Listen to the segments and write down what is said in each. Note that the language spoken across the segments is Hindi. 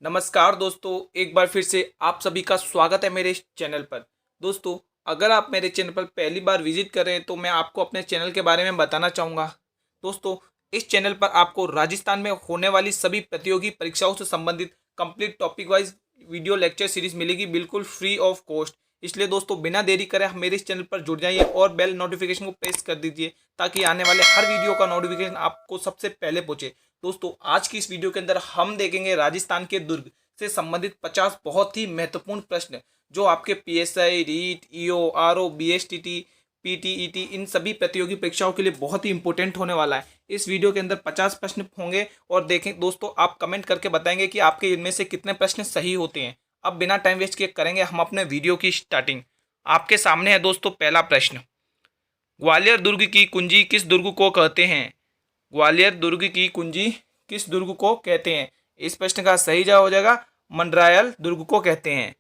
नमस्कार दोस्तों, एक बार फिर से आप सभी का स्वागत है मेरे इस चैनल पर। दोस्तों, अगर आप मेरे चैनल पर पहली बार विजिट कर रहे हैं तो मैं आपको अपने चैनल के बारे में बताना चाहूँगा। दोस्तों, इस चैनल पर आपको राजस्थान में होने वाली सभी प्रतियोगी परीक्षाओं से संबंधित complete topic wise video lecture series मिलेगी, बिल्कुल फ्री ऑफ कॉस्ट। इसलिए दोस्तों, बिना देरी करे आप मेरे इस चैनल पर जुड़ जाइए और बेल नोटिफिकेशन को प्रेस कर दीजिए ताकि आने वाले हर वीडियो का नोटिफिकेशन आपको सबसे पहले पहुंचे। दोस्तों, आज की इस वीडियो के अंदर हम देखेंगे राजस्थान के दुर्ग से संबंधित 50 बहुत ही महत्वपूर्ण प्रश्न जो आपके PSI, REET, EO, RO, BSTT, PTET इन सभी प्रतियोगी परीक्षाओं के लिए बहुत ही इंपॉर्टेंट होने वाला है। इस वीडियो के अंदर 50 प्रश्न होंगे और देखें दोस्तों, आप कमेंट करके बताएंगे कि आपके इनमें से कितने प्रश्न सही होते हैं। अब बिना टाइम वेस्ट किए करेंगे हम अपने वीडियो की स्टार्टिंग। आपके सामने है दोस्तों पहला प्रश्न। ग्वालियर दुर्ग की कुंजी किस दुर्ग को कहते हैं? ग्वालियर दुर्ग की कुंजी किस दुर्ग को कहते हैं? इस प्रश्न का सही जवाब हो जाएगा मंडरायल दुर्ग को कहते हैं।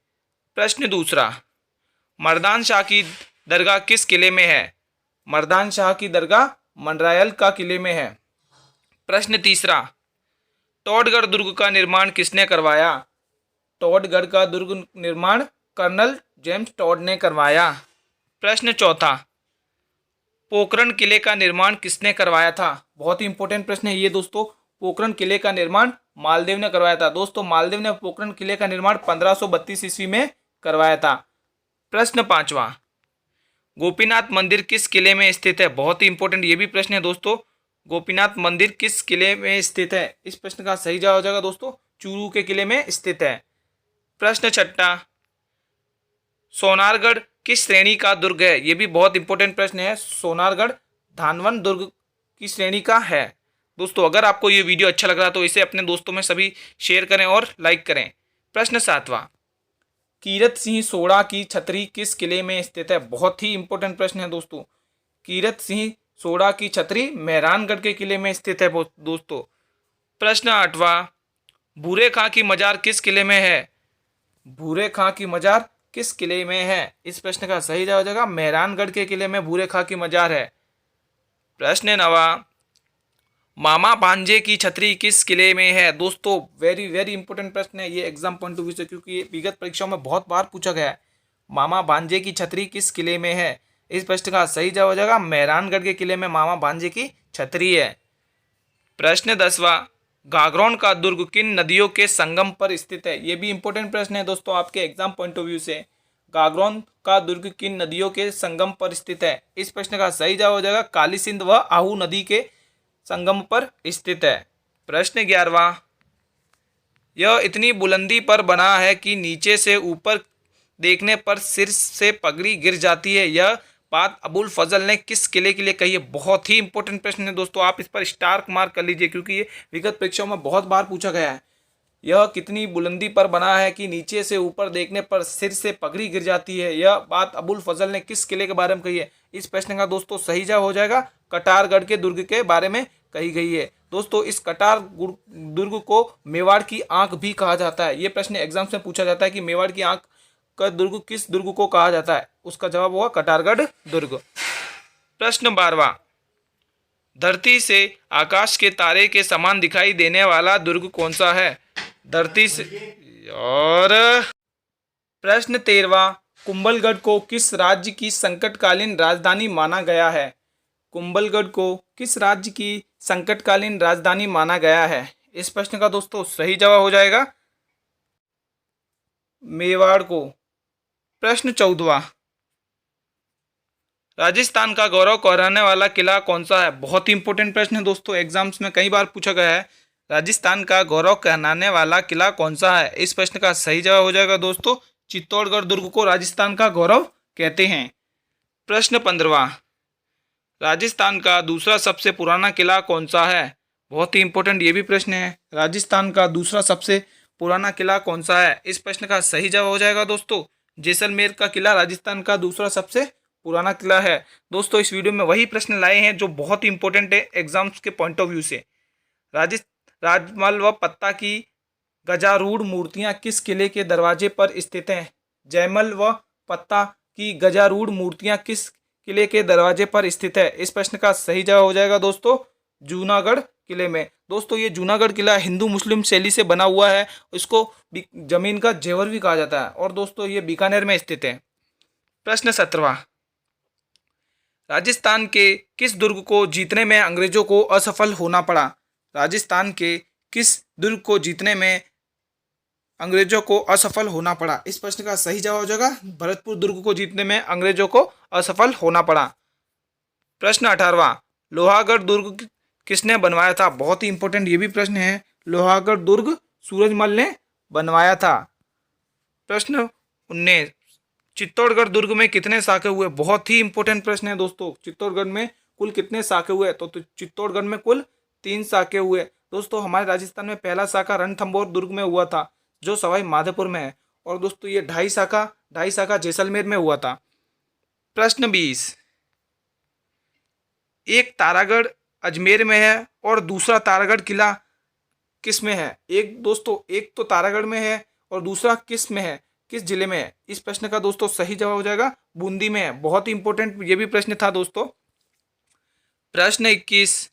प्रश्न दूसरा, मर्दान शाह की दरगाह किस किले में है? मर्दान शाह की दरगाह मंडरायल का किले में है। प्रश्न तीसरा, टोडगढ़ दुर्ग का निर्माण किसने करवाया? टोडगढ़ का दुर्ग निर्माण कर्नल जेम्स टोड ने करवाया। प्रश्न चौथा, पोखरण किले का निर्माण किसने करवाया था? बहुत ही इंपॉर्टेंट प्रश्न है ये दोस्तों। पोखरण किले का निर्माण मालदेव ने करवाया था। दोस्तों, मालदेव ने पोखरण किले का निर्माण 1532 ईस्वी में करवाया था। प्रश्न पांचवा, गोपीनाथ मंदिर किस किले में स्थित है? बहुत ही इंपॉर्टेंट ये भी प्रश्न है दोस्तों। गोपीनाथ मंदिर किस किले में स्थित है? इस प्रश्न का सही जवाब हो जाएगा दोस्तों चूरू के किले में स्थित है। प्रश्न छठा, सोनारगढ़ किस श्रेणी का दुर्ग है? ये भी बहुत इंपॉर्टेंट प्रश्न है। सोनारगढ़ धानवन दुर्ग की श्रेणी का है। दोस्तों, अगर आपको ये वीडियो अच्छा लग रहा है तो इसे अपने दोस्तों में सभी शेयर करें और लाइक करें। प्रश्न सातवां, कीरत सिंह सोड़ा की छतरी किस किले में स्थित है? बहुत ही इंपॉर्टेंट प्रश्न है दोस्तों। कीरत सिंह सोड़ा की छतरी मेहरानगढ़ के किले में स्थित है दोस्तों। प्रश्न आठवां, भूरे खां की मजार किस किले में है? भूरे खां की मजार किस किले में है? इस प्रश्न का सही जवाब हो जाएगा मेहरानगढ़ के किले में भूरे खां की मजार है। प्रश्न नवा, मामा भांजे की छतरी किस किले में है? दोस्तों, वेरी वेरी इंपॉर्टेंट प्रश्न है ये एग्जाम पॉइंट ऑफ व्यू से, क्योंकि ये विगत परीक्षाओं में बहुत बार पूछा गया है। मामा भांजे की छतरी किस किले में है? इस प्रश्न का सही जवाब हो जाएगा मेहरानगढ़ के किले में मामा भांजे की छतरी है। प्रश्न 10वां, घाघरौन का दुर्ग किन नदियों के संगम पर स्थित है? ये भी इंपॉर्टेंट प्रश्न है दोस्तों आपके एग्जाम पॉइंट ऑफ व्यू से। घाघरौन का दुर्ग किन नदियों के संगम पर स्थित है? इस प्रश्न का सही जवाब हो जाएगा काली सिंध व आहू नदी के संगम पर स्थित है। प्रश्न 11वां, यह इतनी बुलंदी पर बना है कि नीचे से ऊपर देखने पर सिर से पगड़ी गिर जाती है। यह बात अबुल फजल ने किस किले के लिए कही है? बहुत ही इंपॉर्टेंट प्रश्न है दोस्तों, आप इस पर स्टार मार्क कर लीजिए क्योंकि ये विगत परीक्षाओं में बहुत बार पूछा गया है। यह कितनी बुलंदी पर बना है कि नीचे से ऊपर देखने पर सिर से पगड़ी गिर जाती है। यह बात अबुल फजल ने किस किले के बारे में कही है? इस प्रश्न का दोस्तों सही जवाब हो जाएगा कटारगढ़ के दुर्ग के बारे में कही गई है। दोस्तों, इस कटार दुर्ग को मेवाड़ की आंख भी कहा जाता है। ये प्रश्न एग्जाम में पूछा जाता है कि मेवाड़ की आंख का दुर्ग किस दुर्ग को कहा जाता है? उसका जवाब होगा कटारगढ़ दुर्ग। प्रश्न 12वां, धरती से आकाश के तारे के समान दिखाई देने वाला दुर्ग कौन सा है? धरती से और प्रश्न 13वां, कुंभलगढ़ को किस राज्य की संकटकालीन राजधानी माना गया है? कुंभलगढ़ को किस राज्य की संकटकालीन राजधानी माना गया है? इस प्रश्न का दोस्तों सही जवाब हो जाएगा मेवाड़ को। प्रश्न 14वां, राजस्थान का गौरव कहलाने वाला किला कौन सा है? बहुत ही इंपॉर्टेंट प्रश्न है दोस्तों, एग्जाम्स में कई बार पूछा गया है। राजस्थान का गौरव कहलाने वाला किला कौन सा है? इस प्रश्न का सही जवाब हो जाएगा दोस्तों चित्तौड़गढ़ दुर्ग को राजस्थान का गौरव कहते हैं। प्रश्न 15वां, राजस्थान का दूसरा सबसे पुराना किला कौन सा है? बहुत ही इंपॉर्टेंट ये भी प्रश्न है। राजस्थान का दूसरा सबसे पुराना किला कौन सा है? इस प्रश्न का सही जवाब हो जाएगा दोस्तों जैसलमेर का किला राजस्थान का दूसरा सबसे पुराना किला है। दोस्तों, इस वीडियो में वही प्रश्न लाए हैं जो बहुत ही इंपॉर्टेंट है एग्जाम्स के पॉइंट ऑफ व्यू से। राजमहल व पत्ता की गजारूढ़ मूर्तियां किस किले के दरवाजे पर स्थित हैं? जयमल व पत्ता की गजारूढ़ मूर्तियां किस किले के दरवाजे पर स्थित है? इस प्रश्न का सही जवाब हो जाएगा दोस्तों जूनागढ़ किले में। दोस्तों ये जूनागढ़ किला हिंदू मुस्लिम शैली से बना हुआ है, इसको जमीन का जेवर भी कहा जाता है, और दोस्तों ये बीकानेर में स्थित है। प्रश्न 17वां, राजस्थान के किस दुर्ग को जीतने में अंग्रेजों को असफल होना पड़ा? राजस्थान के किस दुर्ग को जीतने में अंग्रेजों को असफल होना पड़ा? इस प्रश्न का सही जवाब हो जाएगा भरतपुर दुर्ग को जीतने में अंग्रेजों को असफल होना पड़ा। प्रश्न 18वां, लोहागढ़ दुर्ग किसने बनवाया था? बहुत ही इंपॉर्टेंट ये भी प्रश्न है। लोहागढ़ दुर्ग सूरजमल ने बनवाया था। प्रश्न 19, चित्तौड़गढ़ दुर्ग में कितने साके हुए? बहुत ही इंपॉर्टेंट प्रश्न है दोस्तों। चित्तौड़गढ़ में कुल कितने साके हुए? तो चित्तौड़गढ़ में कुल 3 साके हुए। दोस्तों हमारे राजस्थान में पहला साका रणथंभौर दुर्ग में हुआ था, जो सवाई माधोपुर में है, और दोस्तों ये ढाई साका जैसलमेर में हुआ था। प्रश्न 20, एक तारागढ़ अजमेर में है और दूसरा तारागढ़ किला किस में है? एक तो तारागढ़ में है और दूसरा किस में है, किस जिले में है? इस प्रश्न का दोस्तों सही जवाब हो जाएगा बूंदी में है। बहुत ही इंपॉर्टेंट ये भी प्रश्न था दोस्तों। प्रश्न 21,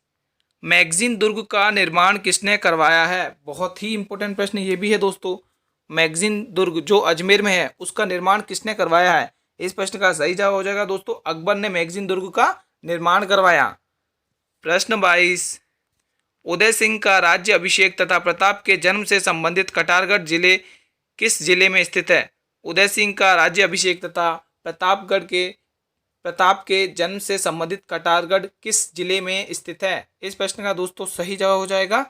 मैगजीन दुर्ग का निर्माण किसने करवाया है? बहुत ही इंपॉर्टेंट प्रश्न ये भी है दोस्तों। मैगजीन दुर्ग जो अजमेर में है उसका निर्माण किसने करवाया है? इस प्रश्न का सही जवाब हो जाएगा दोस्तों अकबर ने मैगजीन दुर्ग का निर्माण करवाया। प्रश्न 22, उदय सिंह का राज्य अभिषेक तथा प्रताप के जन्म से संबंधित कटारगढ़ जिले किस जिले में स्थित है? उदय सिंह का राज्य अभिषेक तथा प्रताप के जन्म से संबंधित कटारगढ़ किस जिले में स्थित है? इस प्रश्न का दोस्तों सही जवाब हो जाएगा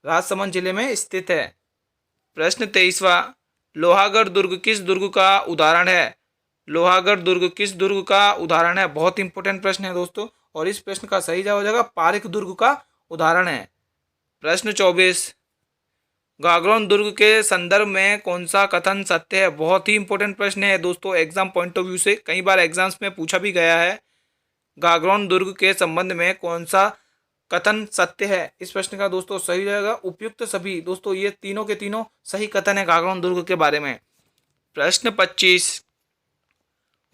राजसमंद जिले में स्थित है। प्रश्न 23वां, लोहागढ़ दुर्ग किस दुर्ग का उदाहरण है? लोहागढ़ दुर्ग किस दुर्ग का उदाहरण है? बहुत इंपॉर्टेंट प्रश्न है दोस्तों, और इस प्रश्न का सही जवाब हो जाएगा पारिक दुर्ग का उदाहरण है। प्रश्न 24, गागरोन दुर्ग के संदर्भ में कौन सा कथन सत्य है? बहुत ही इंपॉर्टेंट प्रश्न है दोस्तों, एग्जाम पॉइंट ऑफ व्यू से कई बार एग्जाम्स में पूछा भी गया है। गागरोन दुर्ग के संबंध में कौन सा कथन सत्य है? इस प्रश्न का दोस्तों सही रहेगा उपयुक्त सभी। दोस्तों ये तीनों के तीनों सही कथन है गागरोन दुर्ग के बारे में। प्रश्न 25,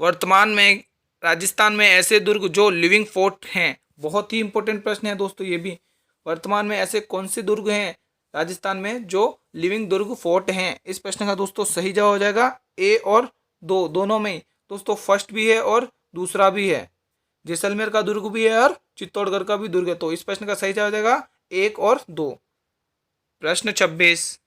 वर्तमान में राजस्थान में ऐसे दुर्ग जो लिविंग फोर्ट हैं? बहुत ही इंपॉर्टेंट प्रश्न है दोस्तों ये भी। वर्तमान में ऐसे कौन से दुर्ग हैं राजस्थान में जो लिविंग दुर्ग फोर्ट हैं? इस प्रश्न का दोस्तों सही जवाब हो जाएगा ए और दो, दोनों में। दोस्तों फर्स्ट भी है और दूसरा भी है, जैसलमेर का दुर्ग भी है और चित्तौड़गढ़ का भी दुर्ग है। तो इस प्रश्न का सही जवाब हो जाएगा 1 और 2। प्रश्न 26,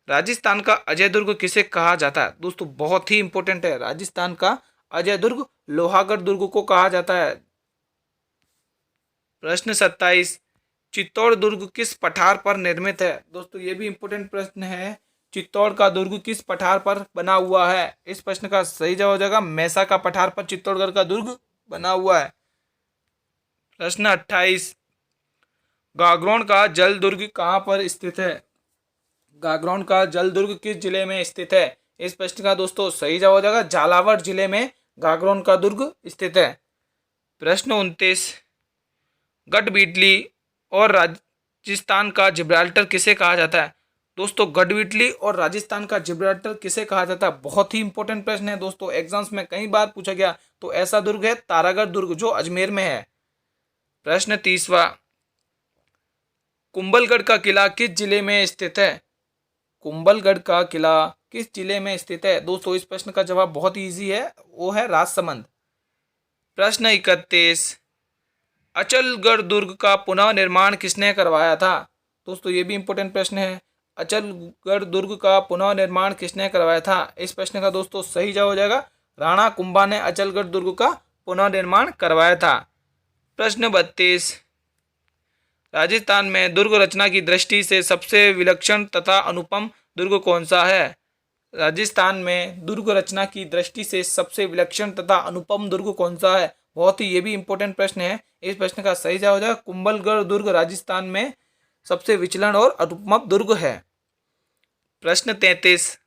राजस्थान का अजय दुर्ग किसे कहा जाता है? दोस्तों बहुत ही इंपॉर्टेंट है, राजस्थान का अजय दुर्ग लोहागढ़ दुर्ग को कहा जाता है। प्रश्न 27, चित्तौड़ दुर्ग किस पठार पर निर्मित है? दोस्तों ये भी इंपॉर्टेंट प्रश्न है, चित्तौड़ का दुर्ग किस पठार पर बना हुआ है? इस प्रश्न का सही जवाब हो जाएगा मैसा का पठार पर चित्तौड़गढ़ का दुर्ग बना हुआ है। प्रश्न 28, गागरोन का जल दुर्ग कहाँ पर स्थित है? गागरोन का जल दुर्ग किस जिले में स्थित है? इस प्रश्न का दोस्तों सही जवाब हो जाएगा झालावाड़ जिले में गागरोन का दुर्ग स्थित है। प्रश्न 29, गढ़बिटली और राजस्थान का जिब्राल्टर किसे कहा जाता है? दोस्तों गढ़बिटली और राजस्थान का जिब्राल्टर किसे कहा जाता है? बहुत ही इंपॉर्टेंट प्रश्न है दोस्तों, एग्जाम्स में कई बार पूछा गया। तो ऐसा दुर्ग है तारागढ़ दुर्ग जो अजमेर में है। प्रश्न 30वां, कुंभलगढ़ का किला किस जिले में स्थित है? कुंभलगढ़ का किला किस जिले में स्थित है? दोस्तों इस प्रश्न का जवाब बहुत ही ईजी है, वो है राजसमंद। प्रश्न 31, अचलगढ़ दुर्ग का पुनः निर्माण किसने करवाया था? दोस्तों ये भी इंपॉर्टेंट प्रश्न है, अचलगढ़ दुर्ग का पुनः निर्माण किसने करवाया था? इस प्रश्न का दोस्तों सही जवाब हो जाएगा राणा कुंभा ने अचलगढ़ दुर्ग का पुनः निर्माण करवाया था। प्रश्न 32, राजस्थान में दुर्ग रचना की दृष्टि से सबसे विलक्षण तथा अनुपम दुर्ग कौन सा है? राजस्थान में दुर्ग रचना की दृष्टि से सबसे विलक्षण तथा अनुपम दुर्ग कौन सा है? बहुत ही ये भी इंपॉर्टेंट प्रश्न है, इस प्रश्न का सही जवाब हो जाएगा कुंभलगढ़ दुर्ग राजस्थान में सबसे विचलन और अनुपम दुर्ग है। प्रश्न 33,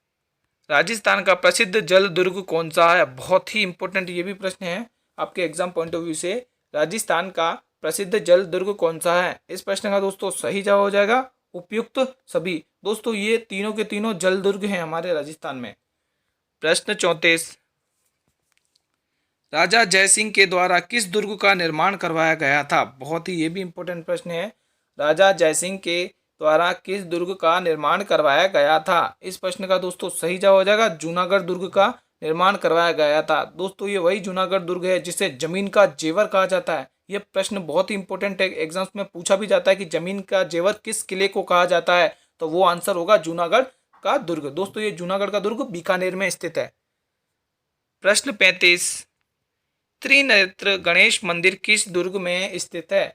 राजस्थान का प्रसिद्ध जल दुर्ग कौन सा है? बहुत ही इंपॉर्टेंट ये भी प्रश्न है आपके एग्जाम पॉइंट ऑफ व्यू से, राजस्थान का प्रसिद्ध जल दुर्ग कौन सा है? इस प्रश्न का दोस्तों सही जवाब हो जाएगा उपयुक्त सभी। दोस्तों ये तीनों के तीनों जल दुर्ग हैं हमारे राजस्थान में। प्रश्न 34, राजा जयसिंह के द्वारा किस दुर्ग का निर्माण करवाया गया था? बहुत ही ये भी इंपॉर्टेंट प्रश्न है, राजा जयसिंह के द्वारा किस दुर्ग का निर्माण करवाया गया था? इस प्रश्न का दोस्तों सही जवाब हो जाएगा जूनागढ़ दुर्ग का निर्माण करवाया गया था। दोस्तों ये वही जूनागढ़ दुर्ग है जिसे जमीन का जेवर कहा जाता है। ये प्रश्न बहुत ही इंपॉर्टेंट है, एग्जाम्स में पूछा भी जाता है कि जमीन का जेवर किस किले को कहा जाता है, तो वो आंसर होगा जूनागढ़ का दुर्ग। दोस्तों ये जूनागढ़ का दुर्ग बीकानेर में स्थित है। प्रश्न 35, त्रिनेत्र गणेश मंदिर किस दुर्ग में स्थित है?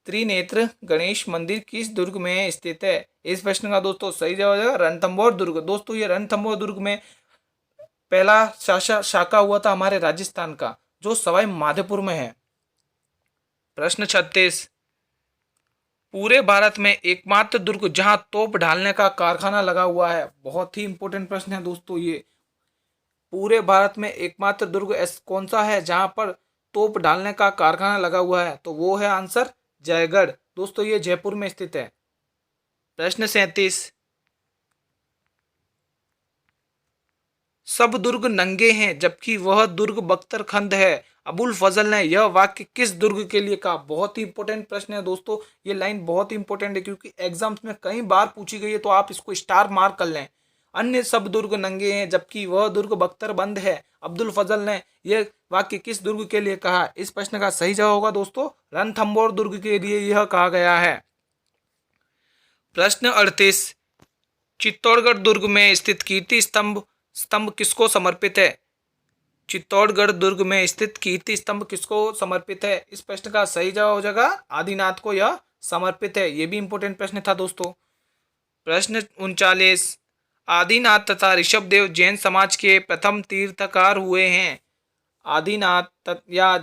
त्रिनेत्र गणेश मंदिर किस दुर्ग में स्थित है? इस प्रश्न का दोस्तों सही जवाब है रणथंभौर दुर्ग। दोस्तों ये रणथंभौर दुर्ग में पहला शाखा हुआ था हमारे राजस्थान का, जो सवाई माधोपुर में है। प्रश्न 36, पूरे भारत में एकमात्र दुर्ग जहां तोप ढालने का कारखाना लगा हुआ है। बहुत ही इंपॉर्टेंट प्रश्न है दोस्तों ये। पूरे भारत में एकमात्र दुर्ग कौन सा है जहां पर तोप डालने का कारखाना लगा हुआ है? तो वो है आंसर जयगढ़। दोस्तों ये जयपुर में स्थित है। प्रश्न 37, सब दुर्ग नंगे हैं जबकि वह दुर्ग बख्तरखंड है। अबुल फजल ने यह वाक्य किस दुर्ग के लिए कहा? बहुत ही इंपॉर्टेंट प्रश्न है दोस्तों। ये लाइन बहुत ही इंपॉर्टेंट है क्योंकि एग्जाम्स में कई बार पूछी गई है, तो आप इसको स्टार मार्क कर लें। अन्य सब दुर्ग नंगे हैं जबकि वह दुर्ग बख्तरबंद है। अब्दुल फजल ने यह वाक्य किस दुर्ग के लिए कहा? इस प्रश्न का सही जवाब होगा दोस्तों रणथंभौर दुर्ग के लिए यह कहा गया है। प्रश्न 38, चित्तौड़गढ़ दुर्ग में स्थित कीर्ति स्तंभ किसको समर्पित है? चित्तौड़गढ़ दुर्ग में स्थित कीर्ति स्तंभ किसको समर्पित है? इस प्रश्न का सही जवाब हो जाएगा आदिनाथ को यह समर्पित है। यह भी इंपॉर्टेंट प्रश्न था दोस्तों। प्रश्न 39, आदिनाथ तथा ऋषभदेव जैन समाज के प्रथम तीर्थकार हुए हैं। आदिनाथ या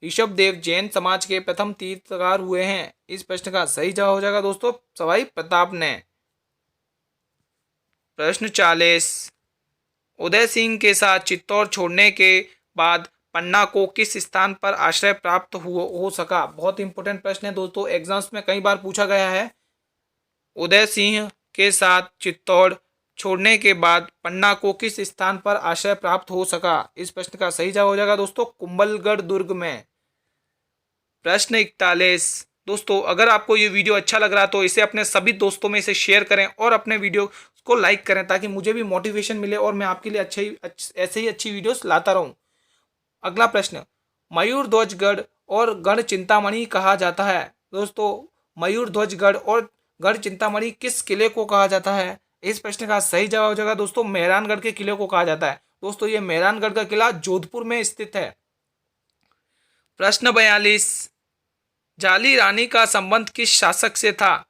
ऋषभदेव जैन समाज के प्रथम तीर्थकार हुए हैं। इस प्रश्न का सही जवाब हो जाएगा दोस्तों सवाई प्रताप ने। प्रश्न 40, उदय सिंह के साथ चित्तौड़ छोड़ने के बाद पन्ना को किस स्थान पर आश्रय प्राप्त हो सका? बहुत इंपॉर्टेंट प्रश्न है दोस्तों, एग्जाम्स में कई बार पूछा गया है। उदय सिंह के साथ चित्तौड़ छोड़ने के बाद पन्ना को किस स्थान पर आश्रय प्राप्त हो सका? इस प्रश्न का सही जवाब हो जाएगा दोस्तों कुंभलगढ़ दुर्ग में। प्रश्न 41, दोस्तों अगर आपको ये वीडियो अच्छा लग रहा है तो इसे अपने सभी दोस्तों में इसे शेयर करें और अपने वीडियो को लाइक करें ताकि मुझे भी मोटिवेशन मिले और मैं आपके लिए ऐसे ही अच्छी वीडियोस लाता रहूं। अगला प्रश्न, मयूर ध्वजगढ़ और गढ़ चिंतामणि कहा जाता है। दोस्तों मयूर ध्वजगढ़ और गढ़ चिंतामणि किस किले को कहा जाता है? इस प्रश्न का सही जवाब हो जाएगा दोस्तों मेहरानगढ़ के किले को कहा जाता है। दोस्तों ये मेहरानगढ़ का किला जोधपुर में स्थित है। प्रश्न 42, जाली रानी का संबंध किस शासक से था?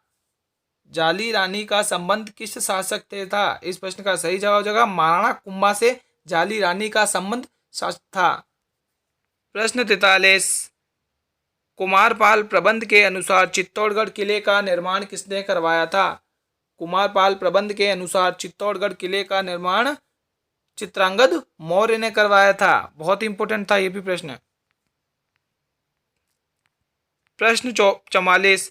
जाली रानी का संबंध किस शासक से था? इस प्रश्न का सही जवाब हो जाएगा महाराणा कुंभा से जाली रानी का संबंध था। प्रश्न 43, कुमारपाल प्रबंध के अनुसार चित्तौड़गढ़ किले का निर्माण किसने करवाया था? कुमारपाल प्रबंध के अनुसार चित्तौड़गढ़ किले का निर्माण चित्रांगद मौर्य ने करवाया था। बहुत इंपॉर्टेंट था यह भी प्रश्न। प्रश्न 44,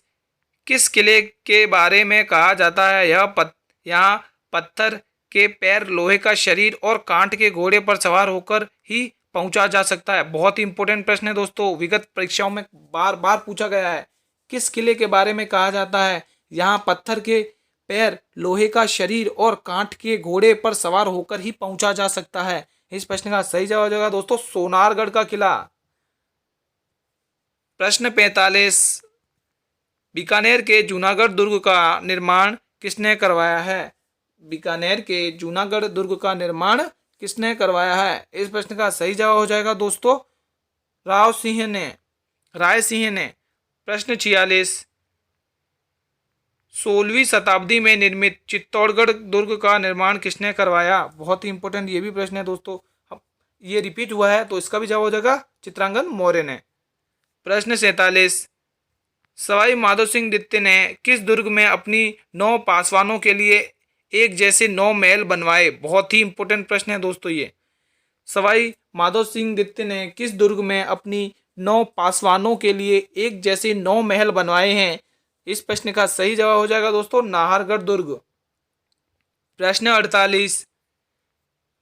किस किले के बारे में कहा जाता है यहाँ पत्थर के पैर, लोहे का शरीर और कांट के घोड़े पर सवार होकर ही पहुंचा जा सकता है? बहुत ही इंपॉर्टेंट प्रश्न है दोस्तों, विगत परीक्षाओं में बार बार पूछा गया है। किस किले के बारे में कहा जाता है यहाँ पत्थर के पैर, लोहे का शरीर और कांट के घोड़े पर सवार होकर ही पहुंचा जा सकता है? इस प्रश्न का सही जवाब हो जाएगा दोस्तों सोनारगढ़ का किला। प्रश्न 45, बीकानेर के जूनागढ़ दुर्ग का निर्माण किसने करवाया है? बीकानेर के जूनागढ़ दुर्ग का निर्माण किसने करवाया है? इस प्रश्न का सही जवाब हो जाएगा दोस्तों राय सिंह ने। प्रश्न 46, 16वीं शताब्दी में निर्मित चित्तौड़गढ़ दुर्ग का निर्माण किसने करवाया? बहुत ही इंपॉर्टेंट ये भी प्रश्न है दोस्तों, ये रिपीट हुआ है तो इसका भी जवाब हो जाएगा चित्रांगद मौर्य ने। प्रश्न 47, सवाई माधो सिंह द्वितीय ने किस दुर्ग में अपनी 9 पासवानों के लिए एक जैसे 9 महल बनवाए? बहुत ही इंपॉर्टेंट प्रश्न है दोस्तों ये। सवाई माधो सिंह द्वितीय ने किस दुर्ग में अपनी 9 पासवानों के लिए एक जैसे 9 महल बनवाए हैं? इस प्रश्न का सही जवाब हो जाएगा दोस्तों नाहरगढ़ दुर्ग। प्रश्न 48,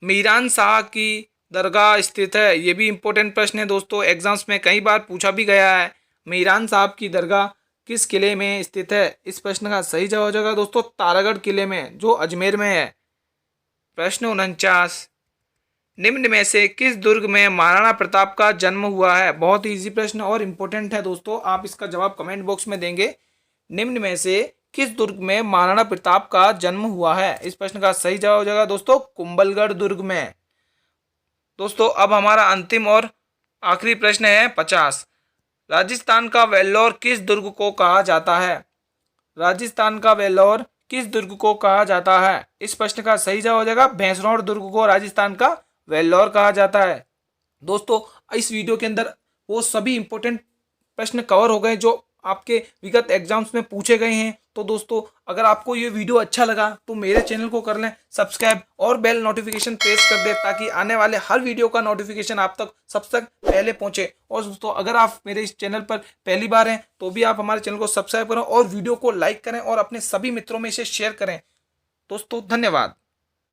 मीरान शाह की दरगाह स्थित है। ये भी इंपॉर्टेंट प्रश्न है दोस्तों, एग्जाम्स में कई बार पूछा भी गया है। मीरान साहब की दरगाह किस किले में स्थित है? इस प्रश्न का सही जवाब हो जाएगा दोस्तों तारागढ़ किले में, जो अजमेर में है। प्रश्न 49, निम्न में से किस दुर्ग में महाराणा प्रताप का जन्म हुआ है? बहुत ही इजी प्रश्न और इम्पोर्टेंट है दोस्तों, आप इसका जवाब कमेंट बॉक्स में देंगे। निम्न में से किस दुर्ग में महाराणा प्रताप का जन्म हुआ है? इस प्रश्न का सही जवाब हो जाएगा दोस्तों कुंभलगढ़ दुर्ग में। दोस्तों अब हमारा अंतिम और आखिरी प्रश्न है 50, राजस्थान का वेल्लोर किस दुर्ग को कहा जाता है? राजस्थान का वेल्लोर किस दुर्ग को कहा जाता है? इस प्रश्न का सही जवाब हो जाएगा भैंसनौर दुर्ग को राजस्थान का वेल्लोर कहा जाता है। दोस्तों इस वीडियो के अंदर वो सभी इंपॉर्टेंट प्रश्न कवर हो गए जो आपके विगत एग्जाम्स में पूछे गए हैं। तो दोस्तों अगर आपको ये वीडियो अच्छा लगा तो मेरे चैनल को कर लें सब्सक्राइब और बेल नोटिफिकेशन प्रेस कर दें, ताकि आने वाले हर वीडियो का नोटिफिकेशन आप तक सबसे पहले पहुंचे। और दोस्तों अगर आप मेरे इस चैनल पर पहली बार हैं तो भी आप हमारे चैनल को सब्सक्राइब करें और वीडियो को लाइक करें और अपने सभी मित्रों में इसे शेयर करें। दोस्तों धन्यवाद।